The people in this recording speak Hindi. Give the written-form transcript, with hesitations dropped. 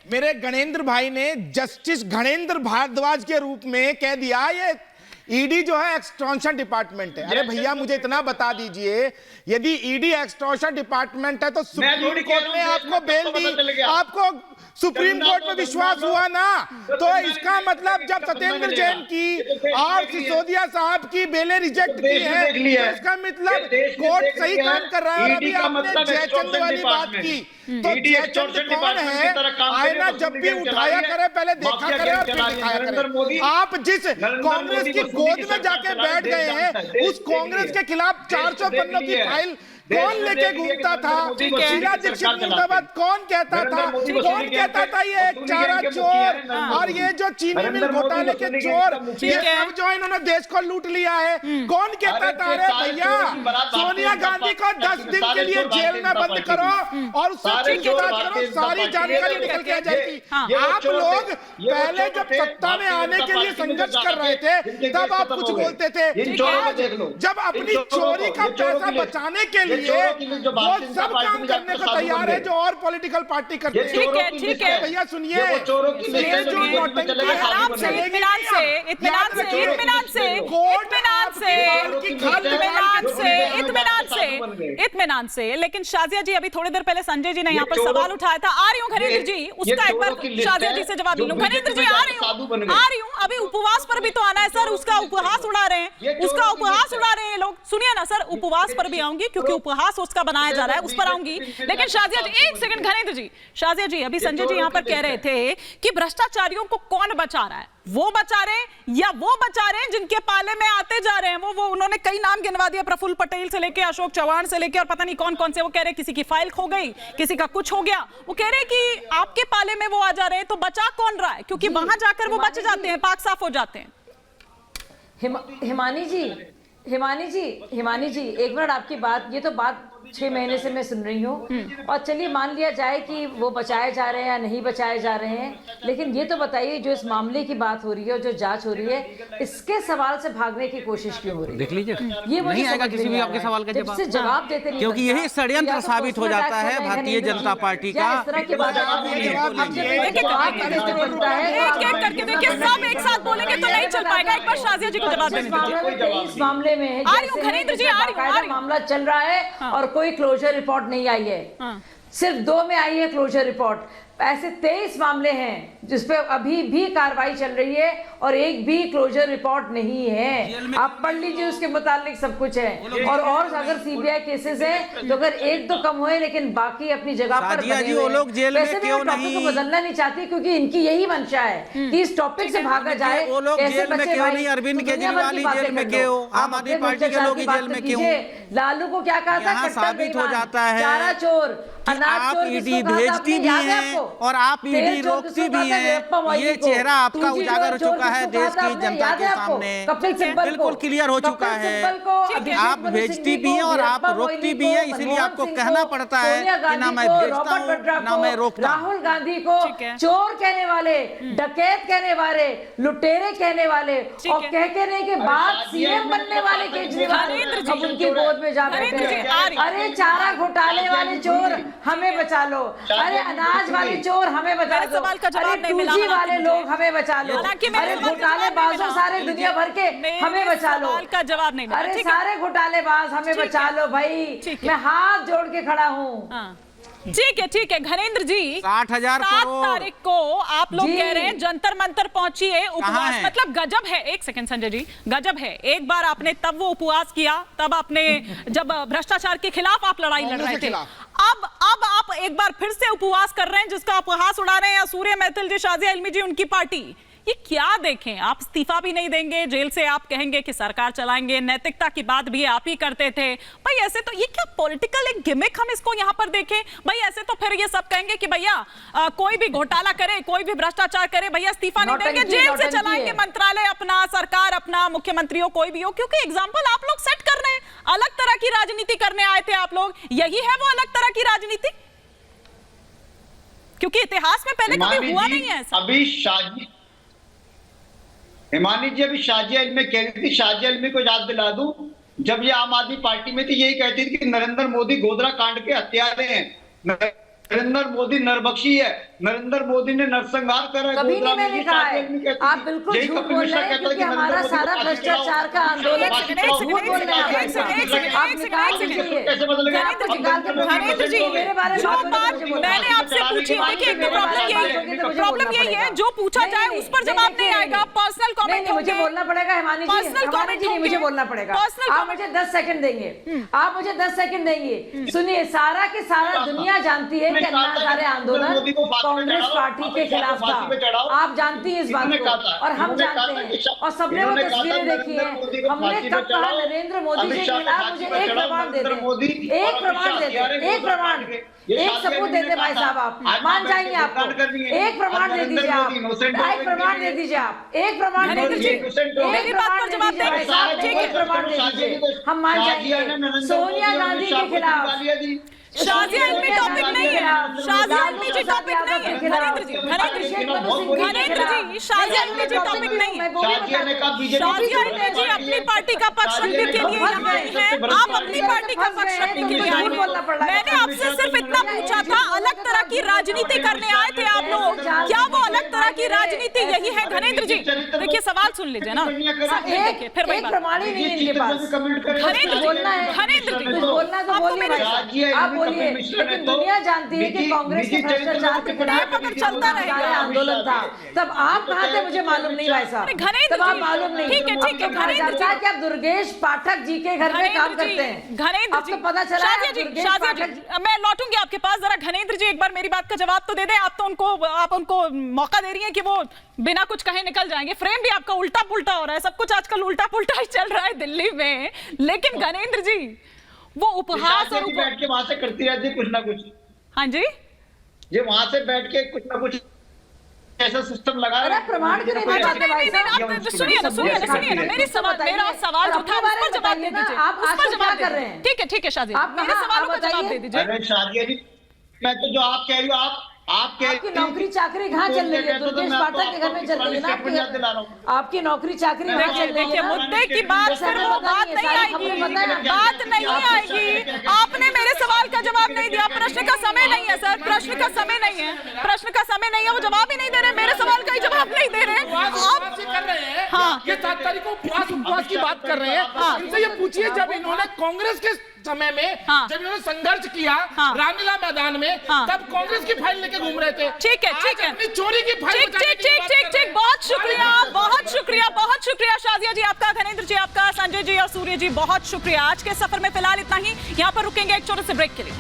मेरे गणेंद्र भाई ने जस्टिस गणेंद्र भारद्वाज के रूप में कह दिया ये ईडी जो है एक्सटॉर्शन डिपार्टमेंट है। अरे भैया मुझे इतना बता दीजिए, यदि ईडी एक्सटॉर्शन डिपार्टमेंट है तो सुप्रीम कोर्ट ने आपको बेल दी, आपको सुप्रीम कोर्ट में विश्वास हुआ ना, तो इसका मतलब जब सत्येंद्र जैन की और सिसोदिया साहब की बेलें रिजेक्ट की है तो इसका मतलब कोर्ट सही काम कर रहा है। और अभी आपने जयचंद वाली बात की, तो जयचंद कौन है? आईना जब भी उठाया करे पहले देखा करे और फिर दिखाया करे। आप जिस कांग्रेस की गोद में जाके बैठ गए हैं उस कांग्रेस के खिलाफ 400 पन्नों की फाइल कौन लेके घूमता था? शीला दीक्षित मुर्दाबाद कौन कहता था? कौन कहता था ये एक चारा चोर और ये जो चीनी मिल घोटाले के चोर, ये सब जो इन्होंने देश को लूट लिया है, कौन कहता था? अरे भैया सोनिया गांधी को 10 दिन के लिए जेल में बंद करो और उससे पूछताछ करो, सारी जानकारी निकल के आ जाएगी। आप लोग पहले जब सत्ता में आने के लिए संघर्ष कर रहे थे तब आप कुछ बोलते थे, जब अपनी चोरी का पैसा बचाने के लिए वो सब काम करने को तैयार है जो और पॉलिटिकल पार्टी करते हैं। ठीक है भैया सुनिए, इत्मीनान से। लेकिन शाजिया जी अभी थोड़ी देर पहले संजय जी ने यहाँ पर सवाल उठाया था। आ रही हूँ घनेंद्र जी, उसका एक बार शाजिया जी से जवाब ले लूं। घनेंद्र जी आ रही हूँ। अभी उपवास पर भी तो आना है सर, उसका उपहास उड़ा रहे हैं, उसका उपहास उड़ा रहे हैं लोग। सुनिए ना सर, उपवास पर भी आऊंगी क्योंकि उपहास उसका बनाया जा रहा है, उस पर आऊंगी। लेकिन शाजिया जी एक सेकंड, घनेंद्र जी, शाजिया जी अभी संजय जी यहाँ पर कह रहे थे कि भ्रष्टाचारियों को कौन बचा रहा है? वो बचा रहे हैं या वो बचा रहे हैं जिनके पाले में आते जा रहे हैं? वो उन्होंने कई नाम गिनवा दिया, प्रफुल्ल पटेल से लेके अशोक चौहान से लेके और पता नहीं कौन कौन से। वो कह रहे हैं किसी की फाइल खो गई, किसी का कुछ हो गया। वो कह रहे हैं कि आपके पाले में वो आ जा रहे हैं, तो बचा कौन रहा है? क्योंकि वहां जाकर वो बच जाते हैं, पाक साफ हो जाते हैं। हिमानी जी एक मिनट, आपकी बात, ये तो बात 6 महीने से मैं सुन रही हूँ। और चलिए मान लिया जाए कि वो बचाए जा रहे हैं या नहीं बचाए जा रहे हैं, लेकिन ये तो बताइए जो इस मामले की बात हो रही है, जो जांच हो रही है, इसके सवाल से भागने की कोशिश क्यों हो रही है? देख लीजिए, ये नहीं आएगा किसी भी आपके सवाल का जवाब देते नहीं, क्योंकि यही षड्यंत्र साबित हो जाता है भारतीय जनता पार्टी का। एक एक साथ बोलेंगे तो नहीं चल पाएगा। एक बार शाजिया जी को जवाब देने दीजिए। इस मामले में मामला चल रहा है और कोई क्लोजर रिपोर्ट नहीं आई है। सिर्फ 2 में आई है क्लोजर रिपोर्ट। ऐसे 23 मामले हैं जिसपे अभी भी कार्रवाई चल रही है और एक भी क्लोजर रिपोर्ट नहीं है। आप पढ़ लीजिए, उसके मुताबिक सब कुछ है। और अगर सीबीआई केसेस हैं तो अगर एक तो कम हुए, लेकिन बाकी अपनी जगह पर बने हुए। वैसे मैं टॉपिक को बदलना नहीं चाहती क्योंकि इनकी यही मंशा है कि इस टॉपिक से भागा जाए। कैसे बचे भाई? अरविंद केजरीवाल जेल में क्यों? आम आदमी पार्टी के लोग जेल में क्यों? लालू को क्या कहा था? साबित हो जाता है चारा चोर, अनाज चोर, ईडी भेजती भी है और आप ईडी रोकती भी है। ये चेहरा आपका उजागर हो चुका है देश की जनता के सामने, बिल्कुल क्लियर हो चुका है। आप भेजती भी हैं और आप रोकती भी हैं, इसलिए आपको कहना पड़ता है कि ना मैं भेजता हूं ना मैं रोकता। राहुल गांधी को चोर कहने वाले, डकैत कहने वाले, लुटेरे कहने वाले और कहने के बाद सीएम बनने वाले केजरीवाल अब उनकी गोद में जा बैठे हैं। अरे चारा घोटाले वाले चोर हमें बचा लो, अरे अनाज वाले चोर हमें बचा दो, अरे 2G वाले लोग हमें बचा लो, अरे घोटालेबाजों सारे दुनिया भर के हमें बचा लो, का जवाब नहीं मिला। अरे सारे घोटालेबाज हमें बचा लो भाई। मैं हाथ जोड़ के खड़ा हूँ। ठीक है घनेंद्र जी, 60,000 7 तारीख को आप लोग कह रहे हैं जंतर मंतर पहुंची है, उपवास मतलब गजब है। एक सेकंड संजय जी, गजब है। एक बार आपने तब वो उपवास किया, तब आपने जब भ्रष्टाचार के खिलाफ आप लड़ाई लड़ रहे थे। अब आप एक बार फिर से उपवास कर रहे हैं जिसका उपहास उड़ा रहे हैं सूर्य मैथिल जी, शाजिया इल्मी जी, उनकी पार्टी। ये क्या देखें? आप इस्तीफा भी नहीं देंगे, जेल से आप कहेंगे कि सरकार चलाएंगे, नैतिकता की बात भी आप ही करते थे भाई। ऐसे तो ये क्या पॉलिटिकल एक गिमिक हम इसको यहाँ पर देखें भाई? ऐसे तो फिर ये सब कहेंगे कि भैया कोई भी घोटाला करे, कोई भी भ्रष्टाचार करे, भैया इस्तीफा नहीं देंगे, जेल से चलाएंगे मंत्रालय अपना, सरकार अपना, मुख्यमंत्री हो कोई भी हो। क्योंकि एग्जाम्पल आप लोग सेट कर रहे हैं, अलग तरह की राजनीति करने आए थे आप लोग। यही है वो अलग तरह की राजनीति, क्योंकि इतिहास में पहले कभी हुआ नहीं है ऐसा। अभी हिमानी जी अभी शाजिया इल्मी कह रही थी, शाजिया इल्मी को याद दिला दूं, जब ये आम आदमी पार्टी में थी यही कहती थी कि नरेंद्र मोदी गोधरा कांड के हत्यारे हैं, नरेंद्र मोदी नरबख्शी है। नरेंद्र मोदी ने नरसंहार करा है। कभी नहीं गोधरा में मैंने ये कहा शादी आदमी है। कहती आप थी। बिल्कुल यही झूठ कपिल बोल मिश्रा रहे हैं कहता है क्योंकि कि हमारा नरेंद्र मोदी सारा को फांसी भ्रष्टाचार का आंदोलन एक सेकंड, झूठ बोल रहे हैं एक सेकंड, एक सेकंड, आप एक निकाल सेकंड, दीजिए। कैसे बदल गया? आप निकाल के धनेंद्र जी, मेरे बारे में जो बात बात करें, मुझे मैंने बोलना आपसे पूछी, है। देखिए एक तो मेरे बारे में बात होगी तो मुझे प्रॉब्लम बोलना यही है, पड़ेगा। जो पूछा नहीं, जाए नहीं, उस पर नहीं, जवाब नहीं नहीं, आएगा, पर्सनल नहीं, कमेंट नहीं, मुझे बोलना पड़ेगा हिमानी जी, Personal हिमानी comment जी नहीं, मुझे होंगे। बोलना पड़ेगा। Personal आप comment- मुझे 10 सेकंड देंगे, आप मुझे 10 सेकंड देंगे। सुनिए, सारा की सारा दुनिया जानती है कि अन्ना हजारे आंदोलन कांग्रेस पार्टी के खिलाफ था। आप जानती हैं इस बात को और हम जानते हैं, और सबने वो तस्वीरें देखी हैं। हमने कब कहा नरेंद्र मोदी के खिलाफ मुझे एक प्रमाण दे दें, एक प्रमाण दे दें, एक प्रमाण, एक सबूत दे दे भाई साहब, आप मान जाएंगे आपको। एक प्रमाण दे दीजिए आप, एक प्रमाण दे दीजिए आप, एक प्रमाण दे दीजिए, मेरी बात पर जवाब दे भाई साहब, एक प्रमाण दे दीजिए, हम मान जाएंगे। सोनिया गांधी के खिलाफ शाजिया इनमें टॉपिक नहीं है, शाजिया इनमें जी टॉपिक नहीं है, धनेंद्र जी, शाजिया इनमें जी टॉपिक नहीं है। शाजिया इनमें जी अपनी पार्टी का पक्ष रखने के लिए यहाँ आई हैं, आप अपनी पार्टी का पक्ष रखने के लिए आई हैं। मैंने आपसे सिर्फ इतना पूछा था, अलग तरह की राजनीति करने आए थे आप लोग, क्या वो अलग तरह की राजनीति यही है? धनेंद्र जी देखिए, सवाल सुन लीजिए ना, देखिए फिर वही प्रमाण ही नहीं है इनके पास। धनेंद्र बोलना है, धनेंद्र जी बोलना तो बोलिए, आप बोलिए। लेकिन दुनिया जानती है कि कांग्रेस के भ्रष्टाचार के खिलाफ अगर चलता रहेगा आंदोलन था, तब आप कहाँ थे मुझे मालूम नहीं भाई साहब, तब आप मालूम नहीं। ठीक है, ठीक है, धनेंद्र जी, क्या दुर्गेश पाठक जी के घर में काम करते हैं? धनेंद्र अब तो पता चला है शाजिया जी, मैं लौटूंगी आपके पास, जरा धनेंद्र जी एक बार मेरी बात का जवाब तो दे दें। आप उनको मौका दे रही हैं कि वो बिना कुछ कहे निकल जाएंगे। फ्रेम भी आपका उल्टा पुल्टा हो रहा है, सब कुछ आजकल उल्टा पुल्टा ही चल रहा है दिल्ली में। लेकिन धनेंद्र जी, वो उपहास और बैठ के वहां से करती रहती है कुछ ना कुछ। हाँ जी, ये वहां से बैठ के कुछ ना कुछ ऐसा सिस्टम लगा रहा है। प्रमाण क्यों नहीं दिखाते भाई साहब? सुनिए ना, मेरा सवाल जो था उस पर जवाब दे दीजिए। आप आज तो क्या कर रहे हैं? ठीक है शाजिया, मेरे सवालों का जवाब दे दीजिए। अरे शाजिया जी, मैं तो जो आप कह रही हो, आपकी नौकरी चाकरी कहाँ चल रही है? दुर्गेश पाठक के घर में चल रही है ना आपकी नौकरी चाकरी? देखिए, मुद्दे की बात फिर वो बात नहीं आएगी, बात नहीं आएगी। आपने मेरे सवाल का जवाब नहीं दिया। प्रश्न का समय नहीं है सर, प्रश्न का समय नहीं है, प्रश्न का समय नहीं है। वो जवाब ही नहीं दे रहे, मेरे सवाल का ही जवाब नहीं दे रहे। आप कर रहे हैं, हाँ, ये 7 तारीख को उपवास की बात कर रहे हैं। हाँ, इनसे ये पूछिए, जब इन्होंने कांग्रेस के समय में, हाँ, जब इन्होंने संघर्ष किया, हाँ, रामलीला मैदान में, हाँ, तब कांग्रेस की फाइल लेके घूम रहे थे। ठीक है, अपनी चोरी की फाइल ठीक, बहुत शुक्रिया शाजिया जी आपका, धनेंद्र जी आपका, संजय जी और सूर्य जी बहुत शुक्रिया। आज के सफर में फिलहाल इतना ही, यहाँ पर रुकेंगे एक छोटे से ब्रेक के लिए।